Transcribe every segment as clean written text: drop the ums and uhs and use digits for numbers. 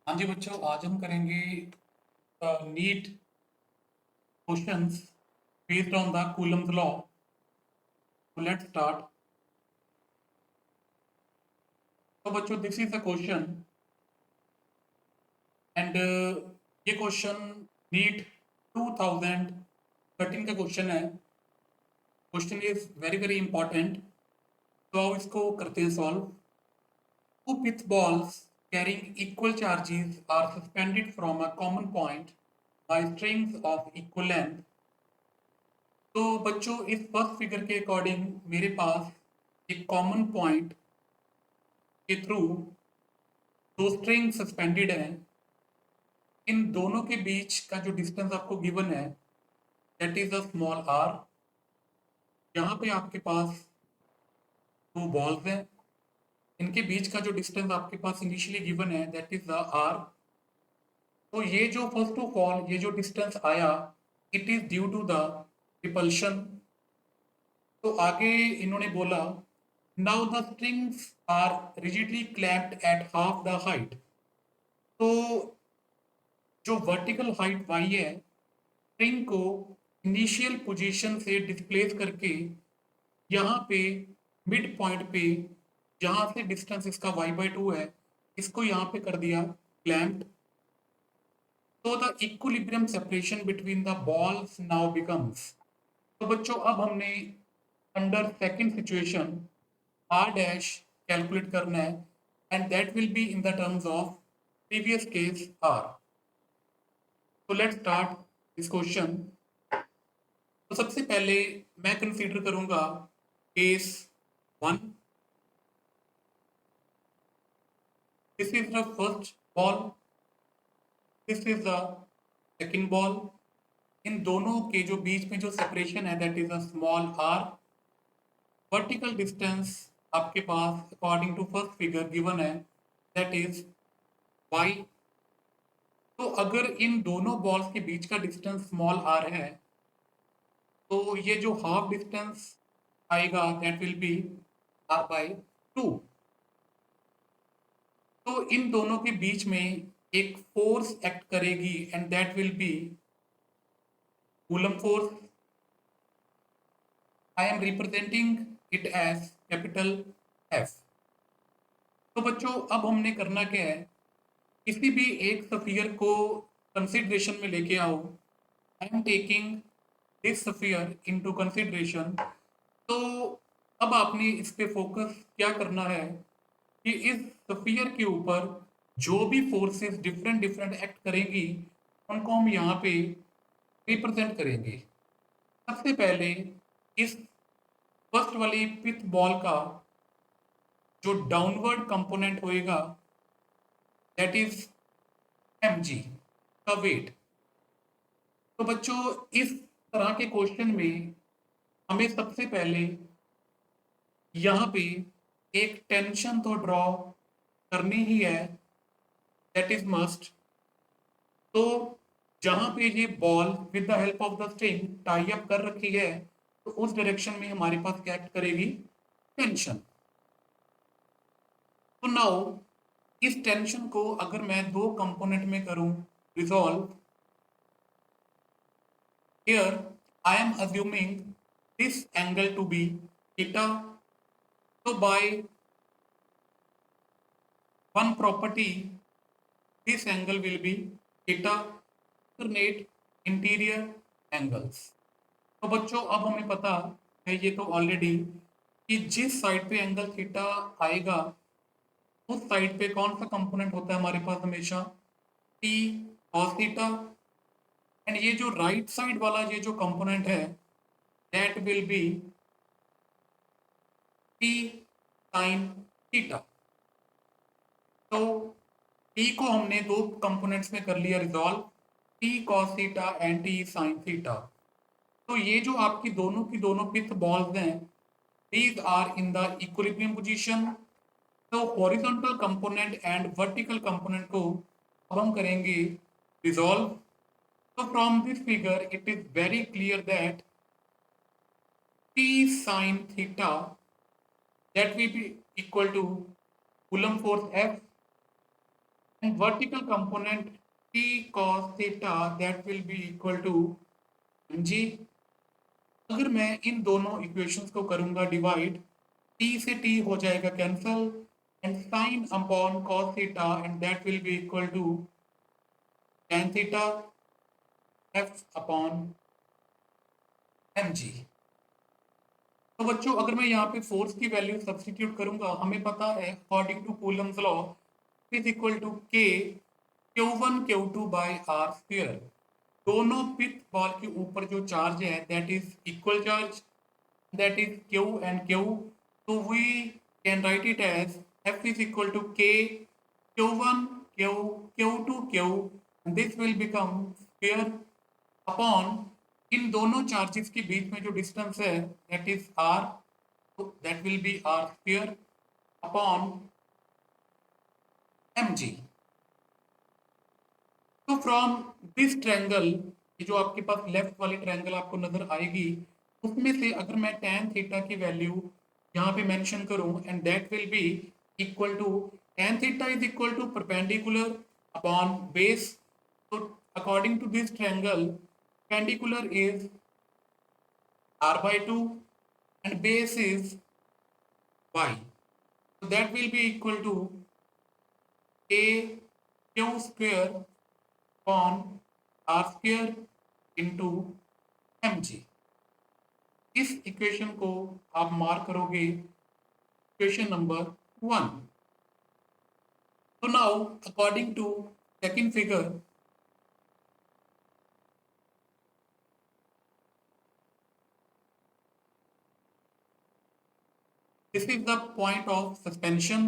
हाँ जी बच्चों, आज हम करेंगे NEET questions based on the Coulomb's law. तो लेट्स स्टार्ट। तो बच्चों, this is the question and ये क्वेश्चन नीट 2013 का क्वेश्चन है। Question is very very important. तो आओ इसको करते हैं solve. Two pithballs carrying equal charges are suspended from a common point by strings of equal length। तो बच्चों, इस फर्स्ट फिगर के अकॉर्डिंग मेरे पास एक कॉमन पॉइंट के थ्रू दो स्ट्रिंग सस्पेंडेड हैं। इन दोनों के बीच का जो डिस्टेंस आपको गिवन है that is a small R. यहाँ पे आपके पास दो बॉल्स हैं, इनके बीच का जो डिस्टेंस आपके पास इनिशियली गिवन है दैट इज द आर। तो ये जो फर्स्ट ऑफ ऑल ये जो डिस्टेंस आया it is due to the repulsion. तो आगे इन्होंने बोला now the strings are rigidly clamped at half the height. तो जो वर्टिकल हाइट y है, स्ट्रिंग को इनिशियल पोजीशन से डिस्प्लेस करके यहाँ पे मिड पॉइंट पे जहाँ से डिस्टेंस इसका y/2 है इसको यहाँ पे कर दिया क्लैम्प्ड। तो the equilibrium separation between the balls now becomes. तो बच्चों, अब हमने under second situation r dash calculate करना है and that will be in the terms of previous case r। तो लेट्स स्टार्ट दिस क्वेश्चन। तो सबसे पहले मैं कंसीडर करूंगा case 1। This is the first ball, this is the second ball. इन दोनों के जो बीच में जो सेपरेशन है that is a small R. Vertical distance आपके पास according to first figure given है दैट इज y। तो अगर इन दोनों बॉल्स के बीच का डिस्टेंस स्मॉल आर है तो ये जो हाफ डिस्टेंस आएगा दैट विल बी r/2। तो इन दोनों के बीच में एक फोर्स एक्ट करेगी and that will be Coulomb force. I am representing it as capital F. तो बच्चों, अब हमने करना क्या है, किसी भी एक स्फीयर को कंसिडरेशन में लेके आओ। I am taking this sphere into consideration. तो अब आपने इस पे फोकस क्या करना है कि इस स्फीयर के ऊपर जो भी फोर्सेस डिफरेंट डिफरेंट एक्ट करेंगी उनको हम यहाँ पे रिप्रेजेंट करेंगे। सबसे पहले इस फर्स्ट वाली पिथ बॉल का जो डाउनवर्ड कंपोनेंट होएगा दैट इज mg का वेट। तो बच्चों, इस तरह के क्वेश्चन में हमें सबसे पहले यहाँ पे एक टेंशन तो ड्रॉ करनी ही है, दैट इज मस्ट। तो जहां पे ये ball with the help of the string tie up कर रखी है तो उस डायरेक्शन में हमारे पास क्या एक्ट करेगी, टेंशन। तो नाउ इस टेंशन को अगर मैं दो कंपोनेंट में करूं resolve, here I am assuming this angle to be theta. तो by one property this angle will be theta alternate interior angles. तो बच्चों, अब हमें पता है ये तो ऑलरेडी कि जिस साइड पे एंगल थीटा आएगा उस साइड पे कौन सा कंपोनेंट होता है हमारे पास हमेशा, टी cos थीटा। एंड ये जो राइट साइड वाला ये जो कंपोनेंट है that will B T sin theta. तो टी को हमने दो कंपोनेंट्स में कर लिया resolve, T cos theta and T sin theta. तो ये जो आपकी दोनों की दोनों पिथ बॉल्स हैं these are in the equilibrium position। तो horizontal component and vertical component को अब हम करेंगे रिजॉल्व। तो from this figure it is very clear that T sin theta that will be equal to coulomb force F and vertical component t cos theta that will be equal to mg. अगर मैं इन दोनों equations को करूंगा divide, t से t हो जाएगा cancel and sine upon cos theta and that will be equal to tan theta f upon mg. तो बच्चों अगर मैं यहाँ पे फोर्स की वैल्यू सब्स्टिट्यूट करूंगा, हमें पता है according to Coulomb's law is equal to k Q1 Q2 by r square. दोनों पिथ बॉल के ऊपर जो चार्ज है that is equal charge, that is Q and Q. So we can write it as F is equal to K Q1 Q Q2 Q and this will become square upon इन दोनों charges के बीच में जो distance है that is R, so that will be R square upon mg. तो from this triangle, ये जो आपके पास लेफ्ट वाली ट्रायंगल आपको नजर आएगी, उसमें से अगर मैं tan थीटा की वैल्यू यहाँ पे मेंशन करूं and that will be equal to tan theta is equal to perpendicular upon base. तो according to this triangle perpendicular is r by 2 and base is y. So that will be equal to a q square upon r square into mg. इस equation को आप mark करोगे equation number 1. So now according to second figure, this is the point of suspension.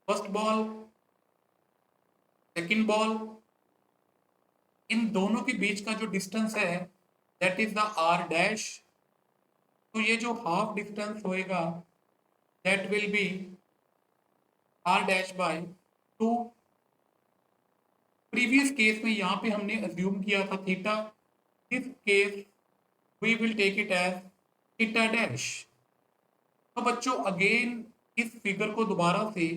First ball, second ball, इन दोनों के बीच का जो डिस्टेंस है that is the r dash. तो ये जो हाफ डिस्टेंस होएगा that will be r dash by 2. Previous case में यहाँ पे हमने अज्यूम किया था theta. This case we will take it as theta dash. तो बच्चों अगेन इस फिगर को दोबारा से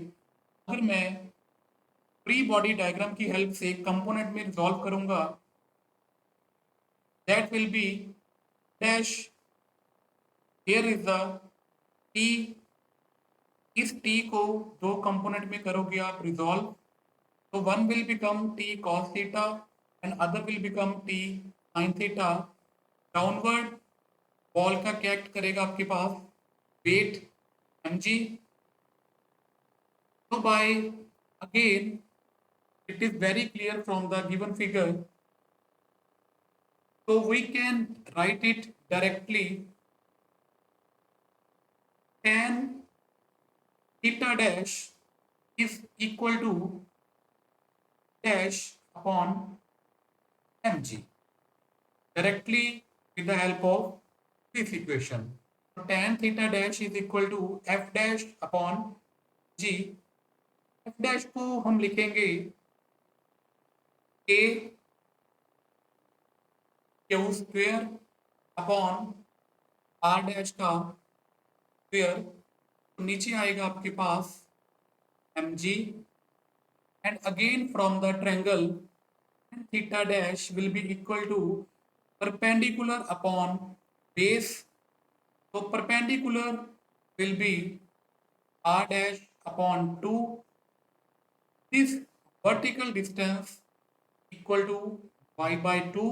अगर मैं फ्री बॉडी डायग्राम की हेल्प से कंपोनेंट में रिजॉल्व करूंगा that will B dash. Here is the T. इस टी को दो कंपोनेंट में करोगे आप रिजॉल्व, तो one will become T cos theta and other will become T sine theta. Downward ball का क्या एक्ट करेगा आपके पास, wait mg. So by again it is very clear from the given figure, so we can write it directly tan theta dash is equal to dash upon mg directly with the help of this equation. So tan theta dash is equal to f dash upon g. f dash को हम लिखेंगे a q square upon r dash का square. तो नीचे आएगा आपके पास mg and again from the triangle theta dash will be equal to perpendicular upon base. So perpendicular will be r dash upon 2. This vertical distance equal to y by 2.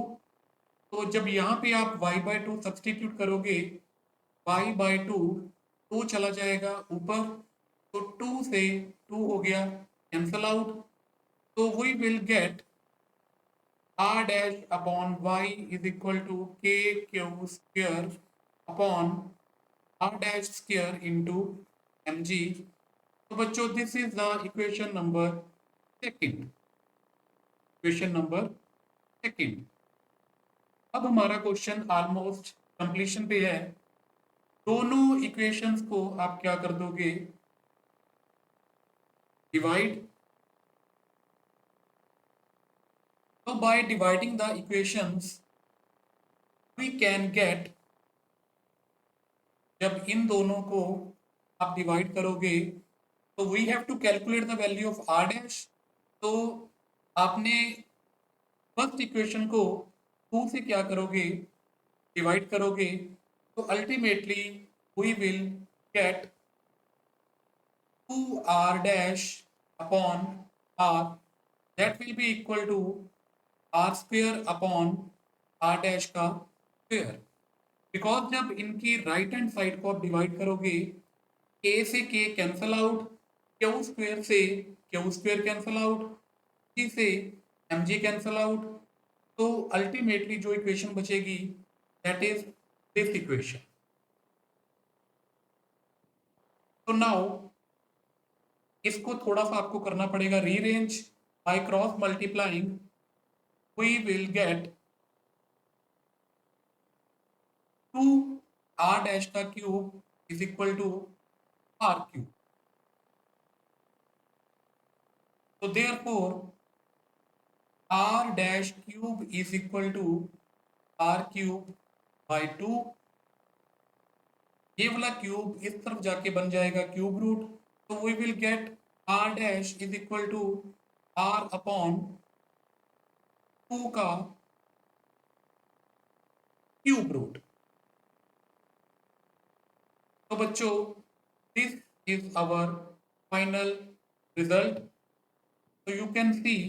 तो जब यहाँ पे आप y by 2 सब्सटीट्यूट करोगे y by 2 2 चला जाएगा ऊपर, तो 2 से 2 हो गया कैंसल आउट. तो we will get r dash upon y is equal to k q square upon r dash square into mg. तो बच्चों this is the equation number second. Equation number second. अब हमारा क्वेश्चन ऑलमोस्ट कंप्लीशन पे है. दोनों equations को आप क्या कर दोगे, divide. So by dividing the equations we can get, जब इन दोनों को आप डिवाइड करोगे तो we have to calculate the value of R dash. तो आपने फर्स्ट इक्वेशन को 2 से क्या करोगे, डिवाइड करोगे, तो ultimately we will get 2r dash upon r, that will be equal to r square upon r dash का स्क्वायर। बिकॉज जब इनकी राइट हैंड साइड को आप डिवाइड करोगे, k से k cancel out, q square से q square cancel out, g से mg cancel out, तो अल्टीमेटली जो इक्वेशन बचेगी दैट इज दिस इक्वेशन। तो नाउ इसको थोड़ा सा आपको करना पड़ेगा rearrange by cross multiplying, we will get 2r dash का cube is equal to r cube. तो therefore r dash cube is equal to r cube by 2। ये वाला क्यूब इस तरफ जाके बन जाएगा क्यूब रूट, तो we will get r dash is equal to r upon 2 का क्यूब रूट। तो बच्चों this is our final result. So you can see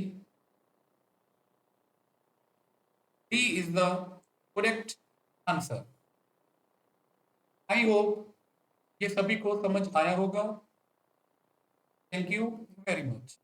D is the correct answer. I hope ये सभी को समझ आया होगा। Thank you very much.